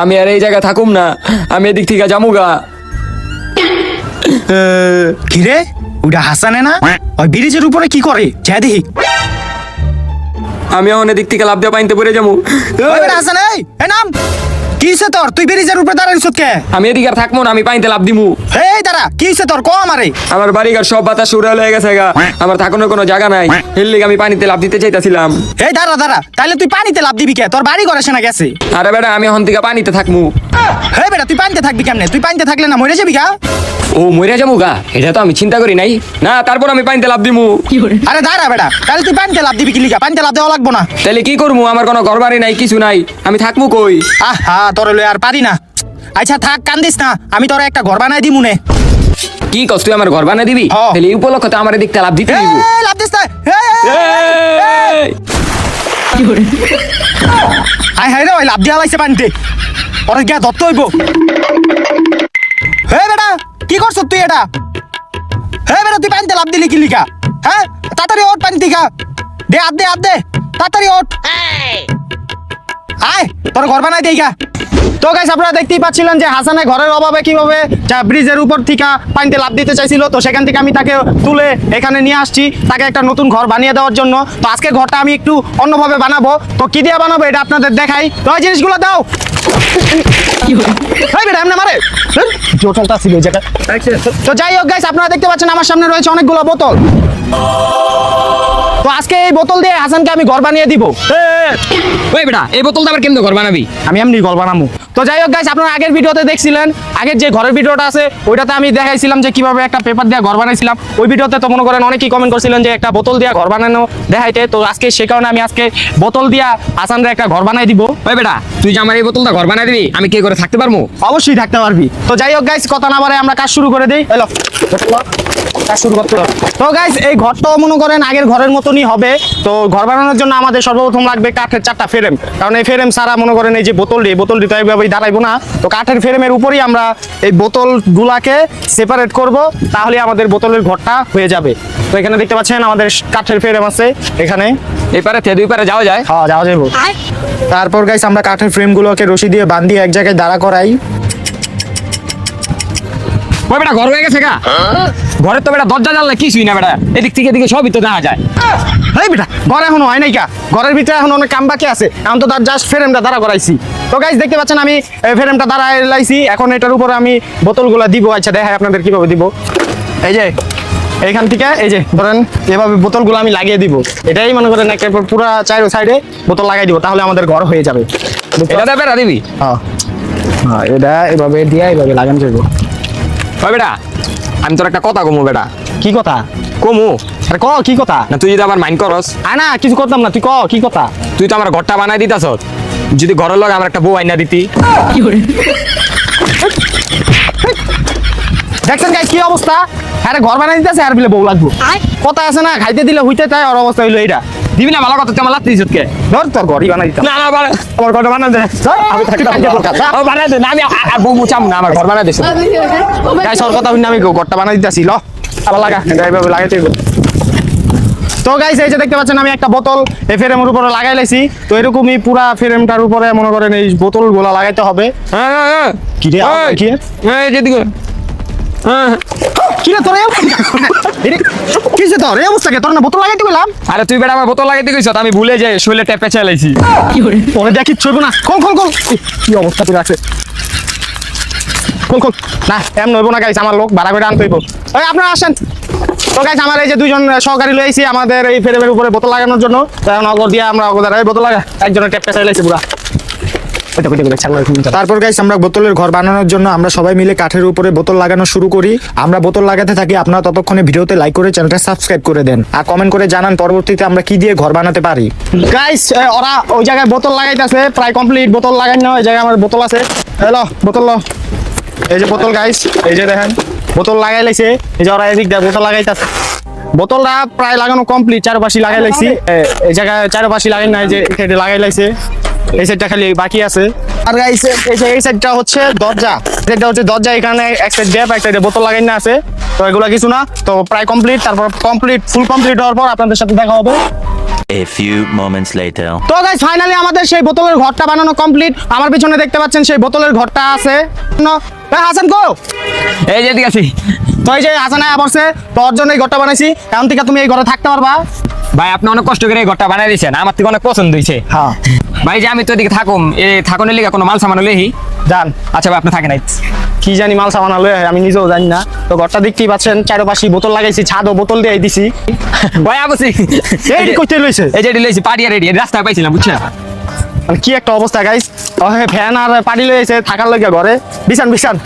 আমি আর এই জায়গায় থাকুম না, আমি এদিক থেকে যামুগা। কিরে ওটা হাসানে না? ওই ব্রিজের উপরে কি করে যা দেখি। আমি এখন এদিক থেকে লাভ দিয়ে পাইতে পড়ে যাবো। হাসান এই নাম কি হইছে তোর? তুই ব্রিজের উপরে দাঁড়াইছ কে? আমি এদিকে আর থাকবো না, আমি পাইতে লাভ দিমু। এই দাঁড়া, কি হইছে তোর? ক আমারে। আমার বাড়িঘর সব বাতাস উড়ে লয়ে গেছে গা, আমার থাকানোর কোনো জায়গা নাই, এর লিগে আমি পানিতে লাভ দিতে চাইতাছিলাম। এই দাঁড়া দাঁড়া, তাহলে তুই পানিতে লাভ দিবি কে? তোর বাড়ি ঘরে না গেছে। আরে বেটা আমি এখন থেকে পানিতে থাকমু। হে বেটা তুই পানিতে থাকবি কেমনে? তুই পানিতে থাকলে না মরে যাবি গা। ও মরে যাবো গা, এটা তো আমি চিন্তা করি নাই না, তারপর আমি পানিতে লাভ দিমু। আরে দাঁড়া বেটা, তাহলে তুই পানিতে লাভ দিবি কি লিগা? পানিতে লাভ দেওয়া লাগবো না। তাহলে কি করবো? আমার কোনো ঘর বাড়ি নাই, কিছু নাই, আমি থাকবো কই? আহা তোর লই আর পারি না। আচ্ছা থাক, কান্দিস না, আমি তোর একটা ঘর বানাই দিমু নে। কি কষ্ট, তুই আমার ঘর বানিয়ে দিবি? তাহলে এই উপলক্ষে তো আমার এদিকটা লাভ দিতে দিব। লাভ দিস না। আয় হায় রে, ওই লাভ দিয়া লাইছে পানিতে, ওরে গিয়া ধরতে হইব। হে বেটা কি করছ তুই এটা? হে বেটা তুই পানিতে লাভ দিলি কি লিগা? হ্যাঁ তাড়াতাড়ি ওঠ পানি থেকে, দে হাত দে, হাত দে, তাড়াতাড়ি ওঠ। আয় তোর ঘর বানাই দেই গা। তো গাইস আপনারা দেখতেই পাচ্ছিলেন যে হাসানের ঘরের অভাবে কিভাবে ব্রিজের উপর থেকে পানিতে লাভ দিতে চাইছিল। তো সেখান থেকে আমি তাকে তুলে এখানে নিয়ে আসছি, তাকে একটা নতুন ঘর বানিয়ে দেওয়ার জন্য। তো আজকে ঘরটা আমি একটু অন্যভাবে বানাবো। তো কি দিয়ে বানাবো এটা আপনাদের দেখাই। তো এই জিনিসগুলো দাও। তো যাই হোক গাইস আপনারা দেখতে পাচ্ছেন আমার সামনে রয়েছে অনেকগুলো বোতল। তো আজকে এই বোতল দিয়ে হাসানকে আমি ঘর বানিয়ে দিব। ওই বেটা এই বোতলটা আবার কেমনে ঘর বানাবি? আমি এমনি ঘর বানাবো। তো যাই হোক গাইস আপনারা আগের ভিডিওতে দেখছিলেন, আগের যে ঘরের ভিডিওটা আছে ওইটাতে আমি দেখাইছিলাম যে কিভাবে একটা পেপার দিয়ে ঘর বানাইছিলাম। ওই ভিডিওতে তো মনে করেন অনেকেই কমেন্ট করছিলেন যে একটা বোতল দিয়ে ঘর বানানো দেখাইতে। তো আজকে সে কারণে আমি আজকে বোতল দিয়া হাসানরে একটা ঘর বানাই দিব। ওই বেটা তুই যে আমার এই বোতলটা ঘর বানাই দিবি, আমি কি করে থাকতে পারবো? অবশ্যই থাকতে পারবি। তো যাই হোক গাইস কথা না বাড়াই আমরা কাজ শুরু করে দিই। এলো কাজ শুরু করতে হবে। তো গাইস এই ঘরটাও মনে করেন আগের ঘরের মতনই হবে। তো ঘর বানানোর জন্য আমাদের সর্বপ্রথম লাগবে কাঠের 4টা ফ্রেম, কারণ এই ফ্রেম ছাড়া মনে করেন এই যে বোতলটি তো এইভাবেই দাঁড়াইবো না। তো কাঠের ফ্রেমের উপরেই আমরা এই বোতলগুলাকে সেপারেট করব, তাহলে আমাদের বোতলের ঘরটা হয়ে যাবে। তো এখানে দেখতে পাচ্ছেন আমাদের কাঠের ফ্রেম আছে এখানে। এপারে থেকে দুই পারে যাওয়া যায়? হ্যাঁ যাওয়া যাবে। তারপর গাইস আমরা কাঠের ফ্রেমগুলোকে রশি দিয়ে বাঁধিয়ে এক জায়গায় দাঁড়া করাই। ওই বেটা ঘর হয়ে গেছে গা। ঘরের তো বেটা দরজা জানলা কিছুই না বেটা, এদিক থেকে এদিকে সবই তো দেখা যায়। এই বেটা ঘর এখনো হয় নাই কা? ঘরের ভিতরে এখন অনেক কাম বাকি আছে, এখন তো তার জাস্ট ফ্রেমটা দাঁড়া করাইছি। তো গাইস দেখতে পাচ্ছেন আমি ফ্রেমটা দাঁড়ায় লাইছি, এখন এটার উপরে আমি বোতলগুলো দিব। আচ্ছা দেখাই আপনাদের কিভাবে দিব। এই যে এইখান থেকে এই যে ধরেন এভাবে বোতলগুলো আমি লাগিয়ে দিব। এটাই মনে করেন একটা পুরো চারো সাইডে বোতল লাগাই দিব, তাহলে আমাদের ঘর হয়ে যাবে। এটা বেটা দিবি? হ্যাঁ হ্যাঁ এটা এভাবে দিয়ে এভাবে লাগানো যাবে। ওই বেটা আমি তোর একটা কথা কমু বেটা। কি কথা কমু? আরে ক কি কথা? না তুই যদি আবার মাইন্ড করস? না কিছু করতাম না, তুই ক কি কথা? তুই তো আমার ঘরটা বানাই দিতাস, যদি ঘরের লগে আমার একটা বউ আইনা দিতি। দেখছেন গাইস কি অবস্থা? আরে ঘর বানাই দিতেছে আর বলে বউ লাগবো। কথা আছে না, খাইতে দিলে হইতে চায়, আর অবস্থা হইলো এইটা। দিবি না? ভালো কথা, তুই আমার লাত্তি কে? ধর তোর ঘরই বানাই দিতাম। না না আমার ঘরটা বানাই দে। আমি থাকি বানাই দে না, আমি আর বউ চাম না, আমার ঘর বানাই দিস। গাইস ওর কথা হইনা আমি ঘরটা বানাই দিতেছি। ল আবার লাগা, এটা এইভাবে লাগাইতে হইব। তো গাইস এই যে দেখতে পাচ্ছেন আমি একটা বোতল এই ফ্রেমের উপরে লাগাই লাইছি। তো এরকমই পুরা ফ্রেমটার উপরে মনে করেন এই বোতলগুলো লাগাইতে হবে। হ্যাঁ কি রে কি হ্যাঁ যেদিকে হ্যাঁ কি রে তোর কিসে তোর এই অবস্থা? কে তোর না বোতল লাগাইতে গেলাম? আরে তুই বেটা আমার বোতল লাগাইতে গেছ, আমি ভুলে যাই শৈলে টেপে চালাইছি। পরে দেখি ছইব না। খোল খোল খোল, কি অবস্থা তুই আছে? খোল খোল না, এমন হইব না গাইস, আমার লোক ভাড়া করে আনতে হইব। ওই আপনারা আসেন। তো গাইস আমার এই যে দুইজন সহকারী লই আইছি আমাদের এই ফ্রেমের উপরে বোতল লাগানোর জন্য। তো এখন অগর দিয়ে আমরা অগদার এই বোতল লাগা একজনের টেপটা চালাইছি পুরা। তারপর গাইস আমরা বোতলের ঘর বানানোর জন্য আমরা সবাই মিলে কাঠের উপরে বোতল লাগানো শুরু করি। আমরা বোতল লাগাতে থাকি, আপনারা ততক্ষণে ভিডিওতে লাইক করে চ্যানেলটা সাবস্ক্রাইব করে দেন আর কমেন্ট করে জানান পরবর্তীতে আমরা কি দিয়ে ঘর বানাতে পারি। গাইস ওরা ওই জায়গায় বোতল লাগাইতেছে, প্রায় কমপ্লিট বোতল লাগাই না। ওই জায়গায় আমার বোতল আছে। হ্যালো বোতল, এই যে বোতল গাইস, এই যে দেখেন বোতল লাগাই লাইছে। এই যে ওরা এদিক দিয়ে বোতল লাগাইতেছে। বোতলটা প্রায় লাগানো কমপ্লিট, চারপাশে লাগাই লাইছি। এই জায়গায় চারপাশে লাগাই নাই, যে এখানে লাগাই লাইছে। এই সাইডটা খালি বাকি আছে। আর গাইস এই সাইডটা হচ্ছে দরজা, যেটা হচ্ছে দরজা। এখানে এক সাইড গ্যাপ, এক সাইডে বোতল লাগাই না আছে। তো এগুলো কিছু না, তো প্রায় কমপ্লিট। তারপর কমপ্লিট ফুল কমপ্লিট হওয়ার পর আপনাদের সাথে দেখা হবে। A few moments later. তো গাইস ফাইনালি আমাদের সেই বোতলের ঘরটা বানানো কমপ্লিট। আমার পিছনে দেখতে পাচ্ছেন সেই বোতলের ঘরটা আছে। হাসান কো এই যে এদিকে আছি। তো এই যে হাসান আয়া বসে, তোর জন্য এই ঘরটা বানাইছি। এখন থেকে তুমি এই ঘরে থাকতে পারবা। ভাই আপনি অনেক কষ্ট করে এই ঘরটা বানাই দিয়েছেন, আমার থেকে অনেক পছন্দ হয়েছে। হ্যাঁ ভাই যে আমি তো এদিকে থাকুম, এই থাকুনের লিগে কোনো মাল সামান লেহি। জান, আচ্ছা ভাই আপনি থাকেন নাই। কি জানি মাল সামান আলো আমি নিজেও জানি না। তো ঘরটা দেখতেই পাচ্ছেন, চারপাশে বোতল লাগাইছি, ছাদও বোতল দিয়ে দিছি। ভাই আবসি এই কইতে লইছে, এই যে লইছি পাড়িয়া রেডি রাস্তায় পাইছিলাম বুঝছেন। মানে কি একটা অবস্থা গাইস। ফ্যান আর পানি লইছে থাকার লাগে ঘরে। বিছান বিছান।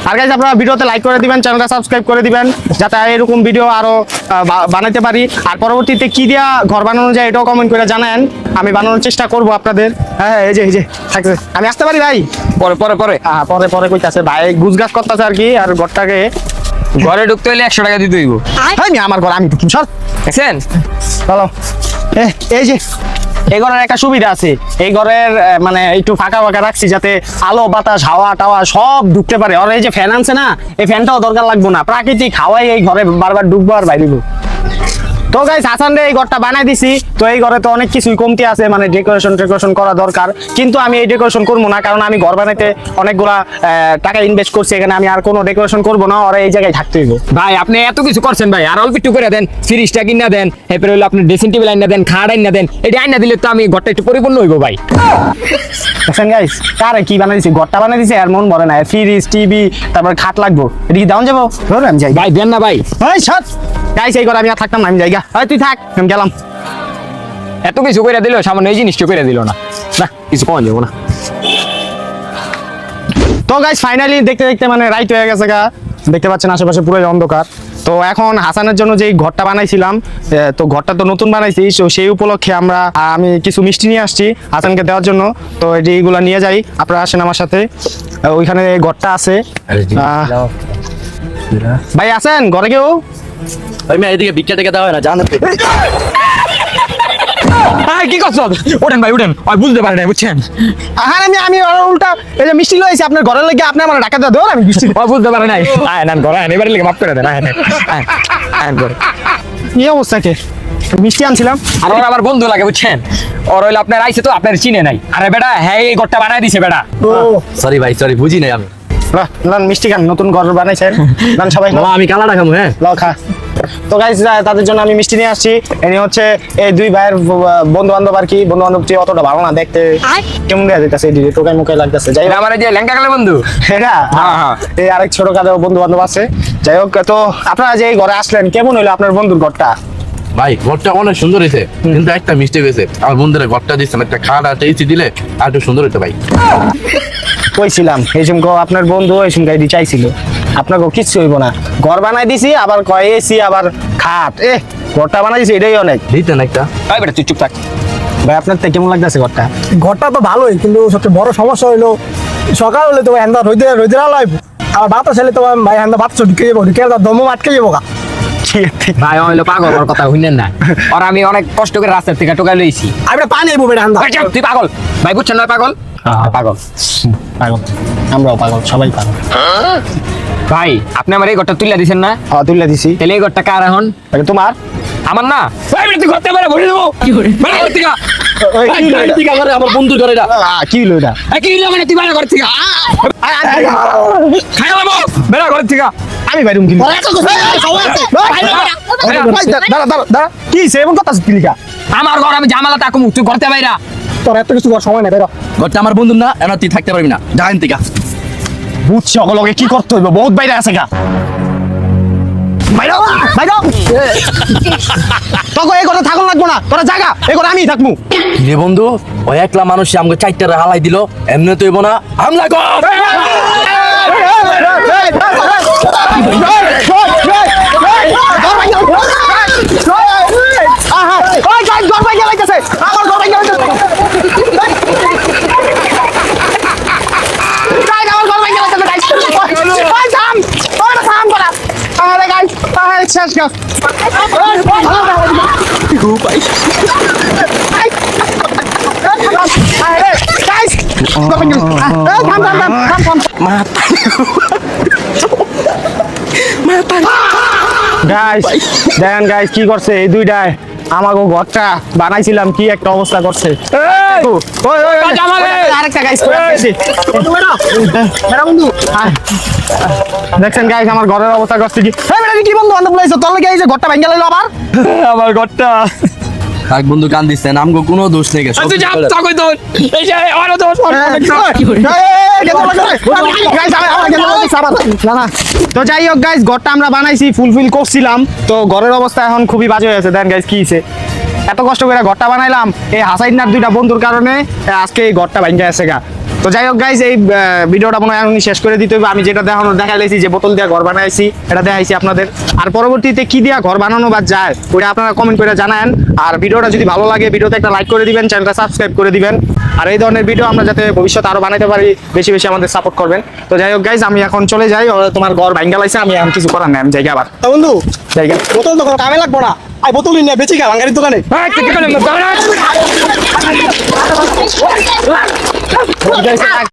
আর গাইস আপনারা ভিডিওতে লাইক করে দিবেন, চ্যানেলটা সাবস্ক্রাইব করে দিবেন, যাতে এরকম ভিডিও আরো বানাইতে পারি। আর পরবর্তীতে কি দিয়া ঘর বানানো যায় এটাও কমেন্ট করে জানান, আমি বানানোর চেষ্টা করব আপনাদের। হ্যাঁ এই যে থাকছে, আমি আসতে পারি ভাই? পরে পরে পরে হ্যাঁ পরে পরে কইতাছে ভাই, গুজগাছ করতেছে আর কি। আর ঘরটাকে ঘরে ঢুকতে হলে 100 টাকা দিতে হইব। হয়নি আমার ঘর, আমি ঢুকিম সর। দেখছেন চলো এই যে এই ঘরের একটা সুবিধা আছে, এই ঘরের মানে একটু ফাঁকা ফাঁকা রাখছি যাতে আলো বাতাস হাওয়া টাওয়া সব ঢুকতে পারে। আর এই যে ফ্যান আনছে না, এই ফ্যানটাও দরকার লাগবে না, প্রাকৃতিক হাওয়াই এই ঘরে বারবার ঢুকবো আর বাইরেবো। তো গাইস হাসান রে এই ঘরটা বানাই দিছি। তো এই ঘরে তো অনেক কিছুই কমতি আছে, মানে ডেকোরেশন করা দরকার, কিন্তু আমি এই ডেকোরেশন করবো না, কারণ আমি ঘর বানাইতে অনেকগুলা টাকা ইনভেস্ট করছি। এখানে আমি আর কোনো ডেকোরেশন করবো না, আর এই জায়গায় থাকতে হইব। ভাই আপনি এত কিছু করছেন ভাই, আর অল্প একটু করে দেন। ফ্রিজটা কিনা দেন, এরপরে হলো আপনি ড্রেসিং টেবিল আইনা দেন, খাট আইনা দেন। এটা আইনা দিলে তো আমি ঘরটা একটু পরিপূর্ণ হইব ভাই। দেখছেন গাইস, কারে কি বানাই দিছি, ঘরটা বানাই দিছি আর মন ভরে না। ফ্রিজ টিভি তারপর খাট লাগবো, এদিকে দাউন যাবো, ধরো আমি যাই। ভাই দেন না ভাই। ওই সৎ গাইস, এই ঘরে আমি আর থাকতাম না, আমি যাই গা। ওই তুই থাক, আমি গেলাম। এত কিছু করে দিল, সামান্য এই জিনিসটা করে দিল না, না কিছু কম যাবো না। তো গাইস ফাইনালি দেখতে দেখতে মানে রাইট হয়ে গেছে গা। দেখতে পাচ্ছেন আশেপাশে পুরো অন্ধকার। তো এখন হাসানের জন্য যে ঘরটা বানাইছিলাম, তো ঘরটা তো নতুন বানাইছি, তো সেই উপলক্ষে আমি কিছু মিষ্টি নিয়ে আসছি হাসানকে দেওয়ার জন্য। তো এইগুলা নিয়ে যাই, আপনারা আসেন আমার সাথে। ওইখানে ঘরটা আছে। ভাই আছেন ঘরে কেউ? এদিকে ভিক্ষা টেকে দেওয়া হয় না, জানেন তো। কি করছো? ওঠেন ভাই ওঠেন, ওই বুঝতে পারে না বুঝছেন। হ্যাঁ আমি উল্টা এই যে মিষ্টি লইছি আপনার ঘরের লেগে, আপনি আমার ঢাকা দেওয়া আমি মিষ্টি ও বুঝতে পারে নাই। আয় না ঘরে আয়, এবারে লেগে মাফ করে দেন। আয় আয় ঘরে। কি অবস্থা কে? মিষ্টি আনছিলাম। আর ওর আমার বন্ধু লাগে বুঝছেন, ওর হইলো আপনার আইছে তো আপনার চিনে নাই। আরে বেটা হ্যাঁ এই ঘরটা বানাই দিছে বেটা। ও সরি ভাই, সরি, বুঝি নাই আমি। লান মিষ্টি খান, নতুন ঘর বানাইছেন, লান সবাই বাবা, আমি কালাটা খাবো। হ্যাঁ, ল খা। তো গাইস তাদের জন্য আমি মিষ্টি নিয়ে আসছি। এনি হচ্ছে এই দুই ভাইয়ের বন্ধু বান্ধব আর কি। বন্ধু বান্ধব অতটা ভালো না দেখতে, কেমন দেখা যাইতেছে, এদিকে টোকাই মুখাই লাগতেছে। যাই হোক আমার এই যে ল্যাংকা কালে বন্ধু। হ্যাঁ হ্যাঁ। এই আরেক ছোট কাদের বন্ধু বান্ধব আছে। যাই হোক, তো আপনারা যে এই ঘরে আসলেন, কেমন হইলো আপনার বন্ধুর ঘরটা? ভাই ঘরটা অনেক সুন্দর হয়েছে, কিন্তু একটা মিস্টেক হয়েছে। আমার বন্ধুরা ঘরটা দিচ্ছেন, একটা খাট আর এসি দিলে আর একটু সুন্দর হতো ভাই। কইছিলাম এই সময় আপনার বন্ধু এই সময় গাড়ি চাইছিল, আপনাকে কিচ্ছু হইব না। ঘর বানাই দিছি, আবার কয় এসি আবার খাট। ঘরটা বানাই দিছি, এটাই অনেক। দিতেন একটা। ভাই বেটা তুই চুপ থাক। ভাই আপনার থেকে কেমন লাগতেছে ঘরটা? ঘরটা তো ভালোই, কিন্তু সবচেয়ে বড় সমস্যা হইলো সকাল হলে তো হ্যান্ডা রোদে আলাইব, আর বাতাস হলে তো ভাই হ্যান্ডা বাতাস ঢুকে যাবো, ঢুকে দম আটকে যাবো গা। ভাই হইলো পাগল, ওর কথা শুনেন না। আর আমি অনেক কষ্ট করে রাস্তার থেকে টোকাই লইছি। আমি পানি আইবো বেটা হ্যান্ডা। ভাই চুপ, তুই পাগল ভাই, বুঝছেন না পাগল। পাগল পাগল, আমরাও পাগল, সবাই পাগল। ভাই আপনি আমার এই ঘরটা তুলে দিছেন না, হ্যাঁ তুলে দিছি। তাহলে এই ঘরটা কার এখন? তাহলে তোমার আমার না। ভাই বেটা তুই ঘরতে পারে ভরে দেবো। কি করে বেটা ঘর থেকে? ওই, কি হইলো এটা? ঠিক আছে, আমার বন্ধুর ঘরে এটা। কি হইলো এটা? কি হইলো মানে তুই বাইরে ঘর থেকে খাই দেবো বেটা ঘর থেকে। আমি বাইরুম কিন্তু দাঁড়া কি সে এমন কথা লিখা? আমার ঘর আমি জামালা তাকুম, তুই ঘরতে বাইরা। তোর এত কিছু সময় নেই বেরো। ঘরটা আমার বন্ধুর না, এমন তুই থাকতে পারবি না, জানেন থেকে। বুঝছি অগলকে কি করতে হইব, বহুত বাইরে আছে গা। বাইরে বাইরে তোকে এই কথা থাকুন লাগবো না, তোরা জায়গা এই কথা আমিই থাকবো। রে বন্ধু, ওই একলা মানুষ আমাকে চারটা হালাই দিল, এমনি তো হইব না, হামলা কর। গাইস দেখেন গাইস কি করছে এই দুইটায়। আমাকে ঘরটা বানাইছিলাম কি একটা অবস্থা করছে কাজ আমারে। আরেকটা গাইস দেখছেন গাইস আমার ঘরের অবস্থা করছে কি কি বন্ধু বান্ধব লাইছো তোর লাগে এই যে ঘরটা ভেঙে লাইলো আবার আমার ঘরটা থাক বন্ধু কান দিচ্ছেন আমগো কোনো দোষ নেই গেছে তুই যা চাকই দোন এই যে আরো দোষ তো যাই হোক গাইস ঘরটা আমরা বানাইছি ফুলফিল করছিলাম তো ঘরের অবস্থা এখন খুবই বাজে হয়েছে দেন গাইস কি হইছে এত কষ্ট করে ঘরটা বানাইলাম এই হাসাইনার দুইটা বন্ধুর কারণে আজকে এই ঘরটা ভাঙে আছে গা তো যাই হোক গাইস এই ভিডিওটা মনে হয় আমি শেষ করে দিতে হবে আমি যেটা দেখাইছি যে বোতল দিয়ে ঘর বানাইছি এটা দেখাইছি আপনাদের আর পরবর্তীতে কি দিয়া ঘর বানানো বা যায় ওটা আপনারা কমেন্ট করে জানান আর ভিডিওটা যদি ভালো লাগে ভিডিওতে একটা লাইক করে দিবেন চ্যানেলটা সাবস্ক্রাইব করে দিবেন আর এই ধরনের ভিডিও আমরা যাতে ভবিষ্যতে আরো বানাইতে পারি বেশি বেশি আমাদের সাপোর্ট করবেন তো যাই হোক গাইস আমি এখন চলে যাই তোমার ঘর ভাঙ্গা লাইছে আমি এখন কিছু করার নাই আমি জায়গা আবার তা বন্ধু জায়গা বোতল তো কোনো কামে লাগবো না আই বোতল নিয়ে বেচি গা ভাঙ্গারির দোকানে এই,